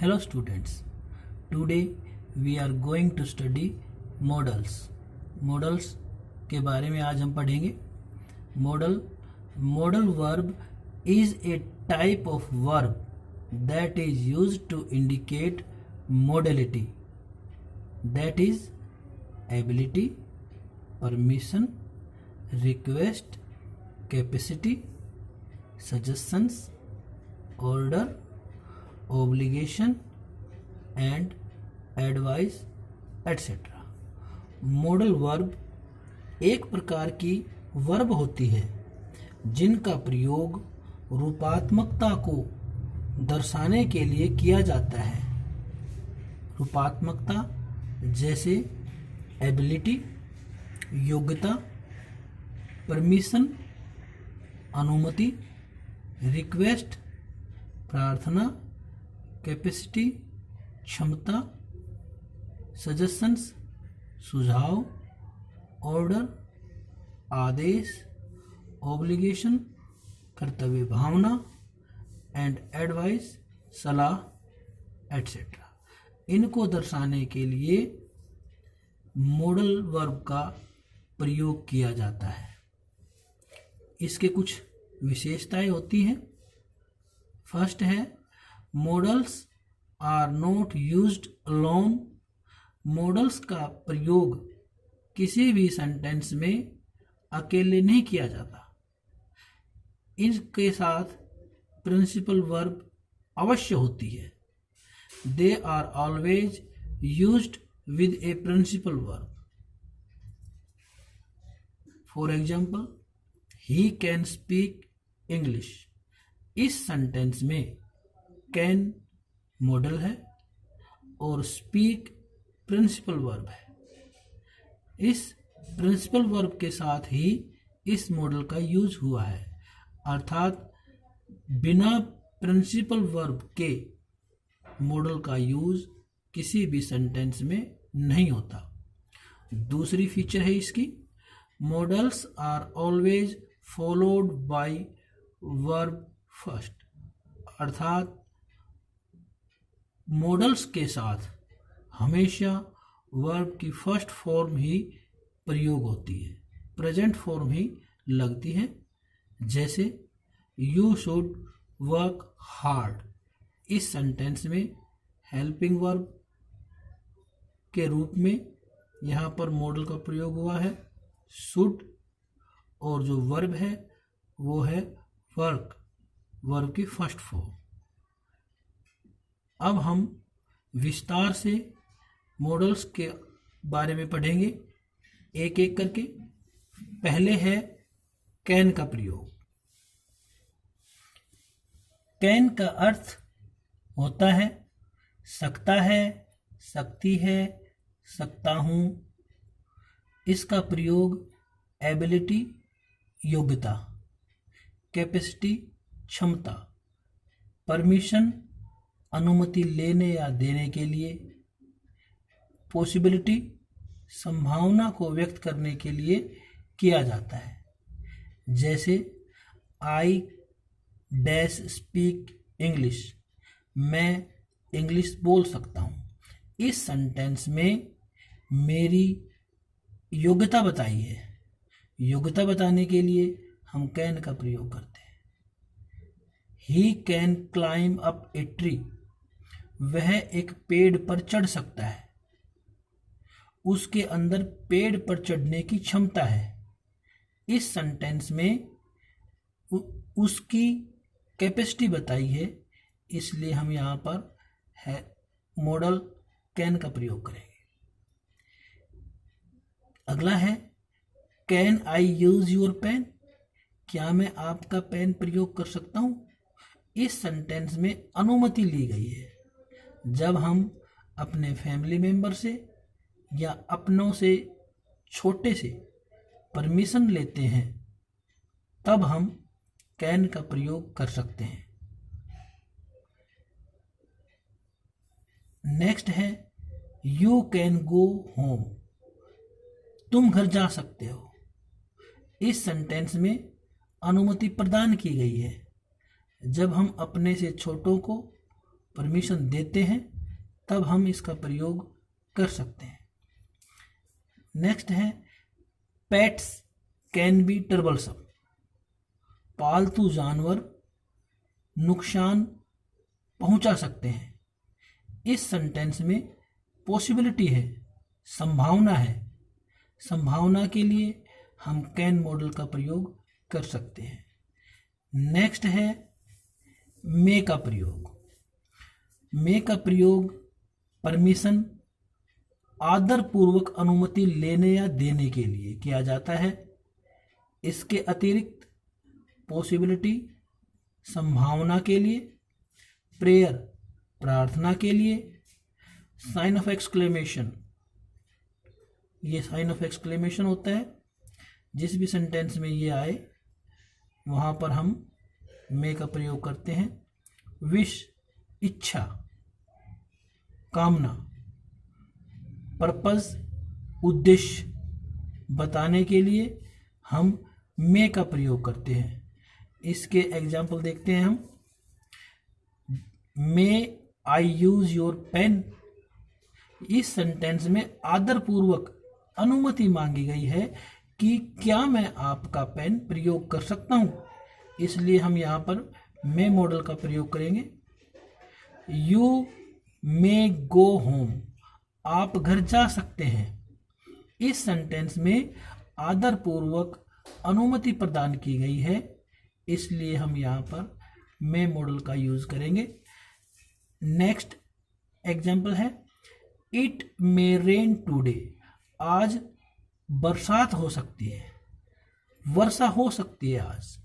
Hello students, today we are going to study modals. Modals के बारे में आज हम पढ़ेंगे. Modal verb is a type of verb that is used to indicate modality, that is ability, permission, request, capacity, suggestions, order, obligation and advice etc. Modal verb एक प्रकार की verb होती है जिनका प्रयोग रूपात्मकता को दर्शाने के लिए किया जाता है. रूपात्मकता जैसे एबिलिटी, योग्यता, परमिशन, अनुमति, रिक्वेस्ट, प्रार्थना, कैपेसिटी, क्षमता, सजेशंस, सुझाव, ऑर्डर, आदेश, ऑब्लिगेशन, कर्तव्य भावना एंड एडवाइस, सलाह एटसेट्रा. इनको दर्शाने के लिए मॉडल वर्ब का प्रयोग किया जाता है. इसके कुछ विशेषताएं होती हैं. फर्स्ट है modals are not used alone. Modals का प्रयोग किसी भी सेंटेंस में अकेले नहीं किया जाता. इनके साथ प्रिंसिपल वर्ब अवश्य होती है. They are always used with a principal verb. For example, he can speak English. इस सेंटेंस में कैन मॉडल है और स्पीक प्रिंसिपल वर्ब है. इस प्रिंसिपल वर्ब के साथ ही इस मॉडल का यूज हुआ है, अर्थात बिना प्रिंसिपल वर्ब के मॉडल का यूज किसी भी सेंटेंस में नहीं होता. दूसरी फीचर है इसकी, modals are always followed by verb first. अर्थात मॉडल्स के साथ हमेशा वर्ब की फर्स्ट फॉर्म ही प्रयोग होती है, प्रेजेंट फॉर्म ही लगती है. जैसे यू शुड वर्क हार्ड. इस सेंटेंस में हेल्पिंग वर्ब के रूप में यहाँ पर मॉडल का प्रयोग हुआ है शुड, और जो वर्ब है वो है वर्क, वर्ब की फर्स्ट फॉर्म. अब हम विस्तार से मॉडल्स के बारे में पढ़ेंगे एक एक करके. पहले है कैन का प्रयोग. कैन का अर्थ होता है सकता है, सकती है, सकता हूं. इसका प्रयोग एबिलिटी योग्यता, कैपेसिटी क्षमता, परमिशन अनुमति लेने या देने के लिए, पॉसिबिलिटी संभावना को व्यक्त करने के लिए किया जाता है. जैसे आई डैश स्पीक इंग्लिश. मैं इंग्लिश बोल सकता हूँ. इस सेंटेंस में मेरी योग्यता बताई है. योग्यता बताने के लिए हम कैन का प्रयोग करते हैं. He can climb up a tree. वह एक पेड़ पर चढ़ सकता है. उसके अंदर पेड़ पर चढ़ने की क्षमता है. इस सेंटेंस में उसकी कैपेसिटी बताई है, इसलिए हम यहाँ पर है मॉडल कैन का प्रयोग करेंगे. अगला है can I use your pen. क्या मैं आपका पेन प्रयोग कर सकता हूँ. इस सेंटेंस में अनुमति ली गई है. जब हम अपने फैमिली मेंबर से या अपनों से छोटे से परमिशन लेते हैं तब हम कैन का प्रयोग कर सकते हैं. नेक्स्ट है यू कैन गो होम. तुम घर जा सकते हो. इस सेंटेंस में अनुमति प्रदान की गई है. जब हम अपने से छोटों को परमिशन देते हैं तब हम इसका प्रयोग कर सकते हैं। नेक्स्ट है पेट्स कैन बी ट्रबलसम। पालतू जानवर नुकसान पहुंचा सकते हैं। इस सेंटेंस में पॉसिबिलिटी है, संभावना है। संभावना के लिए हम कैन मॉडल का प्रयोग कर सकते हैं। नेक्स्ट है मे का प्रयोग। मे का प्रयोग परमिशन, आदरपूर्वक अनुमति लेने या देने के लिए किया जाता है। इसके अतिरिक्त पॉसिबिलिटी, संभावना के लिए, प्रेयर, प्रार्थना के लिए, साइन ऑफ एक्सक्लेमेशन, ये साइन ऑफ एक्सक्लेमेशन होता है। जिस भी सेंटेंस में ये आए वहाँ पर हम मे का प्रयोग करते हैं। विश, इच्छा, कामना, पर्पस, उद्देश्य बताने के लिए हम मे का प्रयोग करते हैं। इसके एग्जाम्पल देखते हैं हम। मे आई यूज योर पेन। इस सेंटेंस में आदरपूर्वक अनुमति मांगी गई है कि क्या मैं आपका पेन प्रयोग कर सकता हूं, इसलिए हम यहाँ पर मे मॉडल का प्रयोग करेंगे। You may go home. आप घर जा सकते हैं। इस सेंटेंस में आदरपूर्वक अनुमति प्रदान की गई है, इसलिए हम यहाँ पर मे मॉडल का यूज करेंगे। नेक्स्ट एग्जाम्पल है इट मे रेन टुडे। आज बरसात हो सकती है, वर्षा हो सकती है आज।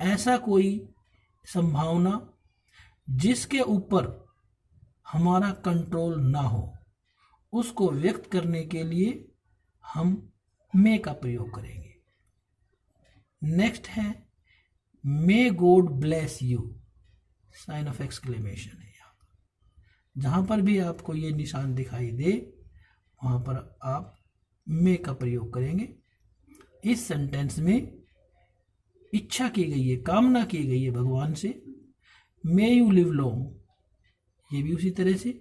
ऐसा कोई संभावना जिसके ऊपर हमारा कंट्रोल ना हो, उसको व्यक्त करने के लिए हम मे का प्रयोग करेंगे। नेक्स्ट है may God bless you. Sign of exclamation है यहाँ पर। जहाँ पर भी आपको ये निशान दिखाई दे वहाँ पर आप मे का प्रयोग करेंगे। इस सेंटेंस में इच्छा की गई है, कामना की गई है भगवान से। मे यू लिव लॉन्ग, ये भी उसी तरह से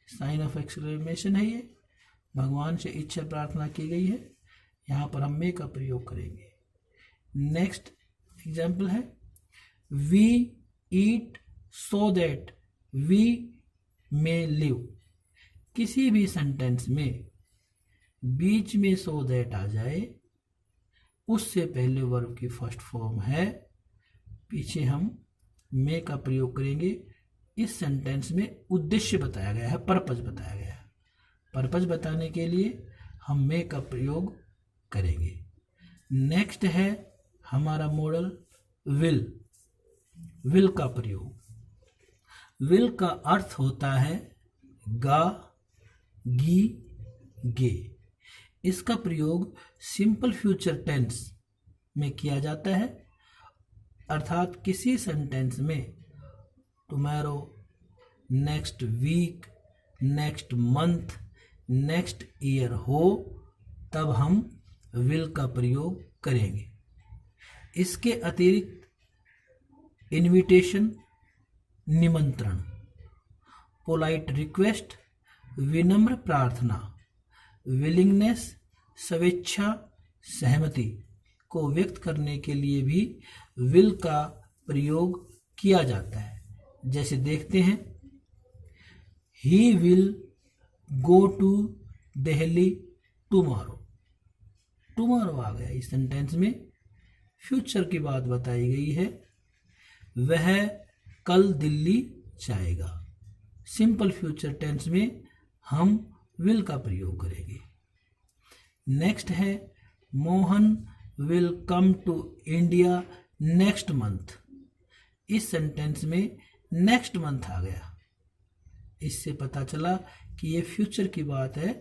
साइन ऑफ एक्सक्लेमेशन है। ये भगवान से इच्छा प्रार्थना की गई है, यहाँ पर हम मे का प्रयोग करेंगे। नेक्स्ट एग्जाम्पल है we eat so that we may live. किसी भी सेंटेंस में बीच में सो दैट आ जाए, उससे पहले वर्ब की फर्स्ट फॉर्म है, पीछे हम मे का प्रयोग करेंगे। इस सेंटेंस में उद्देश्य बताया गया है, पर्पज बताया गया है। पर्पज बताने के लिए हम मे का प्रयोग करेंगे। नेक्स्ट है हमारा मॉडल विल। विल का प्रयोग। विल का अर्थ होता है गा, गी, गे। इसका प्रयोग सिंपल फ्यूचर टेंस में किया जाता है, अर्थात किसी सेंटेंस में tomorrow, next week, next month, next year हो तब हम विल का प्रयोग करेंगे। इसके अतिरिक्त इनविटेशन, निमंत्रण, पोलाइट रिक्वेस्ट, विनम्र प्रार्थना, विलिंगनेस, स्वेच्छा, सहमति को व्यक्त करने के लिए भी विल का प्रयोग किया जाता है। जैसे देखते हैं he will go to Delhi tomorrow. Tomorrow आ गया इस सेंटेंस में, फ्यूचर की बात बताई गई है। वह कल दिल्ली जाएगा। सिंपल फ्यूचर टेंस में हम विल का प्रयोग करेंगे। नेक्स्ट है Mohan will come to India next month. इस सेंटेंस में नेक्स्ट मंथ आ गया, इससे पता चला कि ये फ्यूचर की बात है।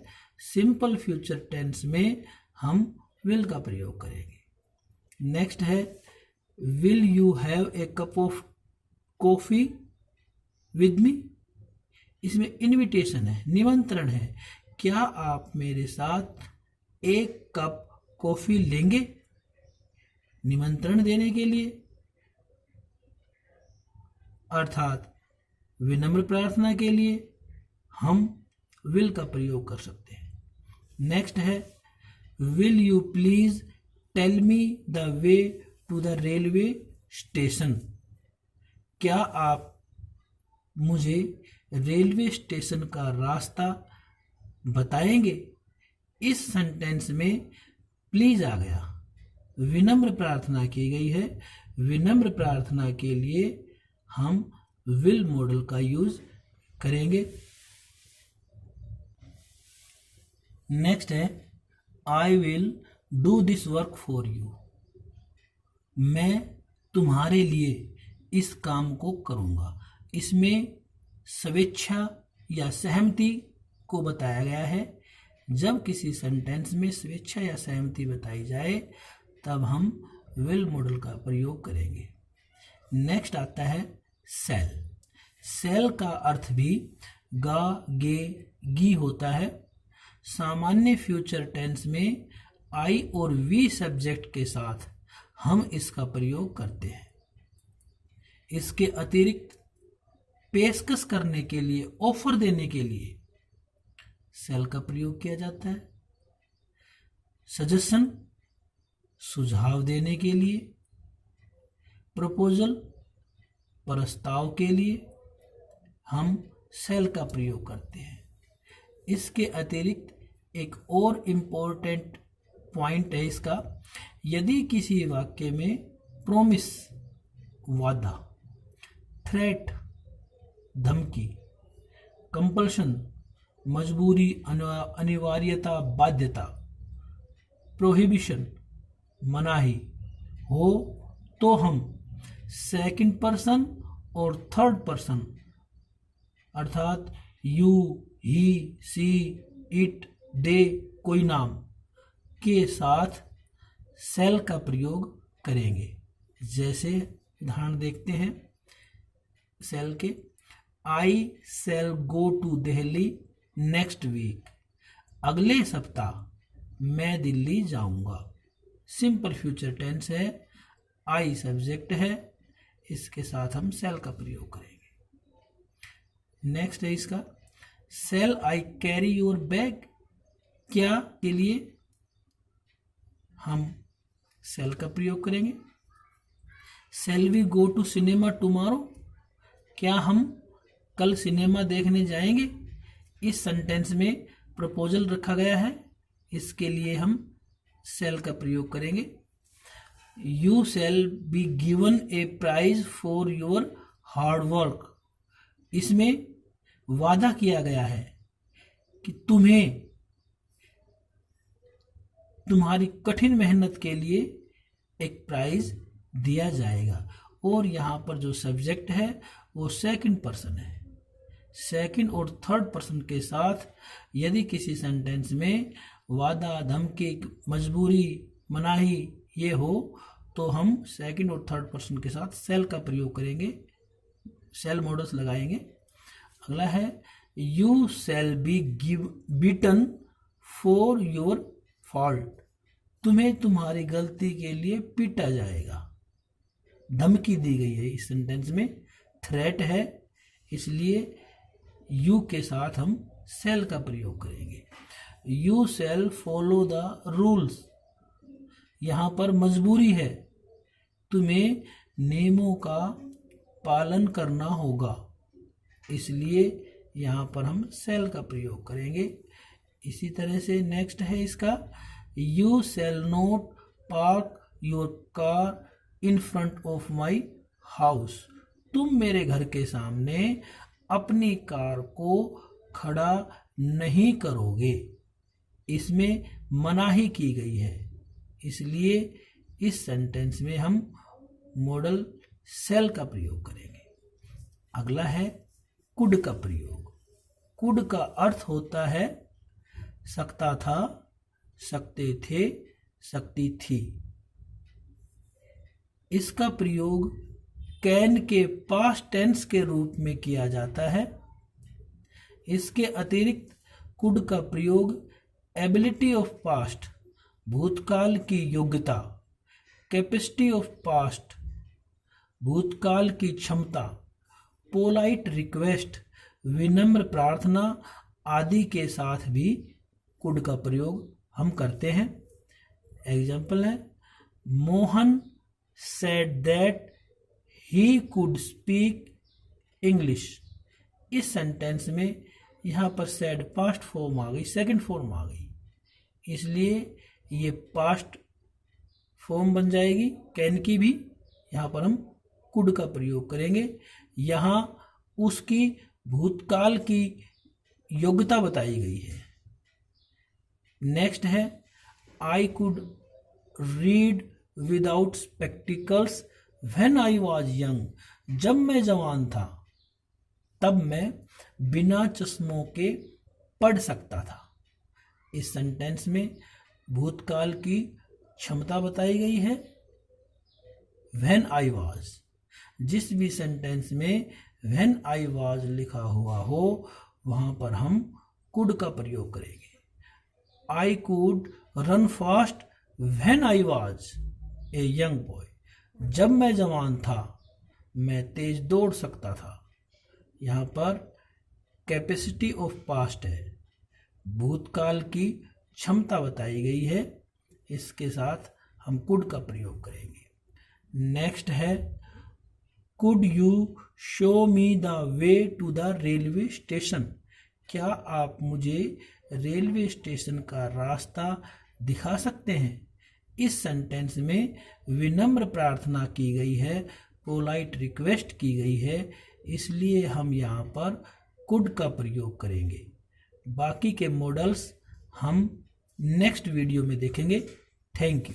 सिंपल फ्यूचर टेंस में हम विल का प्रयोग करेंगे। नेक्स्ट है will you have a cup of coffee with me. इसमें इनविटेशन है, निमंत्रण है। क्या आप मेरे साथ एक कप कॉफी लेंगे? निमंत्रण देने के लिए, अर्थात विनम्र प्रार्थना के लिए हम विल का प्रयोग कर सकते हैं। नेक्स्ट है will you please tell me the way to the railway station. क्या आप मुझे रेलवे स्टेशन का रास्ता बताएंगे। इस सेंटेंस में प्लीज आ गया, विनम्र प्रार्थना की गई है। विनम्र प्रार्थना के लिए हम विल मॉडल का यूज करेंगे। नेक्स्ट है I will do this work for you. मैं तुम्हारे लिए इस काम को करूंगा। इसमें स्वेच्छा या सहमति को बताया गया है। जब किसी सेंटेंस में स्वेच्छा या सहमति बताई जाए तब हम विल मॉडल का प्रयोग करेंगे। नेक्स्ट आता है सेल। सेल का अर्थ भी गा गे गी होता है। सामान्य फ्यूचर टेंस में आई और वी सब्जेक्ट के साथ हम इसका प्रयोग करते हैं। इसके अतिरिक्त पेशकश करने के लिए, ऑफर देने के लिए सेल का प्रयोग किया जाता है। सजेशन सुझाव देने के लिए, प्रपोजल प्रस्ताव के लिए हम सेल का प्रयोग करते हैं। इसके अतिरिक्त एक और इम्पोर्टेंट पॉइंट है इसका, यदि किसी वाक्य में प्रॉमिस वादा, थ्रेट धमकी, कंपल्शन मजबूरी अनिवार्यता बाध्यता, प्रोहिबिशन मनाही हो तो हम सेकंड पर्सन और थर्ड पर्सन अर्थात यू, ही, सी, इट, दे कोई नाम के साथ सेल का प्रयोग करेंगे। जैसे उदाहरण देखते हैं सेल के, I shall go to Delhi next week. अगले सप्ताह मैं दिल्ली जाऊंगा। सिंपल फ्यूचर टेंस है, आई सब्जेक्ट है, इसके साथ हम सेल का प्रयोग करेंगे। नेक्स्ट है इसका shall I carry your bag. क्या के लिए हम सेल का प्रयोग करेंगे। Shall we go to cinema tomorrow. क्या हम कल सिनेमा देखने जाएंगे। इस सेंटेंस में प्रपोजल रखा गया है, इसके लिए हम सेल का प्रयोग करेंगे। You shall be given a prize for your hard work. इसमें वादा किया गया है कि तुम्हें तुम्हारी कठिन मेहनत के लिए एक प्राइज दिया जाएगा। और यहाँ पर जो सब्जेक्ट है वो सेकंड पर्सन है। सेकंड और थर्ड पर्सन के साथ यदि किसी सेंटेंस में वादा, धमकी, मजबूरी, मनाही ये हो तो हम सेकंड और थर्ड पर्सन के साथ सेल का प्रयोग करेंगे, सेल मॉडल्स लगाएंगे। अगला है you shall B beaten for your fault. तुम्हें तुम्हारी गलती के लिए पीटा जाएगा। धमकी दी गई है इस सेंटेंस में, थ्रेट है, इसलिए यू के साथ हम सेल का प्रयोग करेंगे। You shell follow the rules. यहाँ पर मजबूरी है, तुम्हें नियमों का पालन करना होगा, इसलिए यहाँ पर हम सेल का प्रयोग करेंगे। इसी तरह से नेक्स्ट है इसका you shall not park your car in front of my house. तुम मेरे घर के सामने अपनी कार को खड़ा नहीं करोगे। इसमें मनाही की गई है, इसलिए इस सेंटेंस में हम मॉडल सेल का प्रयोग करेंगे। अगला है कुड का प्रयोग। कुड का अर्थ होता है सकता था, सकते थे, सकती थी। इसका प्रयोग कैन के पास्ट टेंस के रूप में किया जाता है। इसके अतिरिक्त कुड का प्रयोग एबिलिटी ऑफ पास्ट, भूतकाल की योग्यता, कैपेसिटी ऑफ पास्ट, भूतकाल की क्षमता, पोलाइट रिक्वेस्ट, विनम्र प्रार्थना आदि के साथ भी कुड का प्रयोग हम करते हैं। एग्जाम्पल है, Mohan said that he could speak English. इस सेंटेंस में यहाँ पर सेड पास्ट फॉर्म आ गई, सेकंड फॉर्म आ गई, इसलिए ये पास्ट फॉर्म बन जाएगी। कैन की भी यहाँ पर हम कुड का प्रयोग करेंगे। यहाँ उसकी भूतकाल की योग्यता बताई गई है। नेक्स्ट है, I could read without spectacles when I was young. जब मैं जवान था तब मैं बिना चश्मों के पढ़ सकता था। इस सेंटेंस में भूतकाल की क्षमता बताई गई है, व्हेन आई वॉज। जिस भी सेंटेंस में व्हेन आई वॉज लिखा हुआ हो वहां पर हम कुड का प्रयोग करेंगे। I could run fast when I was a young boy. जब मैं जवान था मैं तेज दौड़ सकता था। यहाँ पर कैपेसिटी ऑफ पास्ट है, भूतकाल की क्षमता बताई गई है, इसके साथ हम कुड का प्रयोग करेंगे। नेक्स्ट है, could you show me the way to the railway station. क्या आप मुझे रेलवे स्टेशन का रास्ता दिखा सकते हैं। इस सेंटेंस में विनम्र प्रार्थना की गई है, पोलाइट रिक्वेस्ट की गई है, इसलिए हम यहाँ पर कुड का प्रयोग करेंगे। बाकी के मॉडल्स हम नेक्स्ट वीडियो में देखेंगे। Thank you.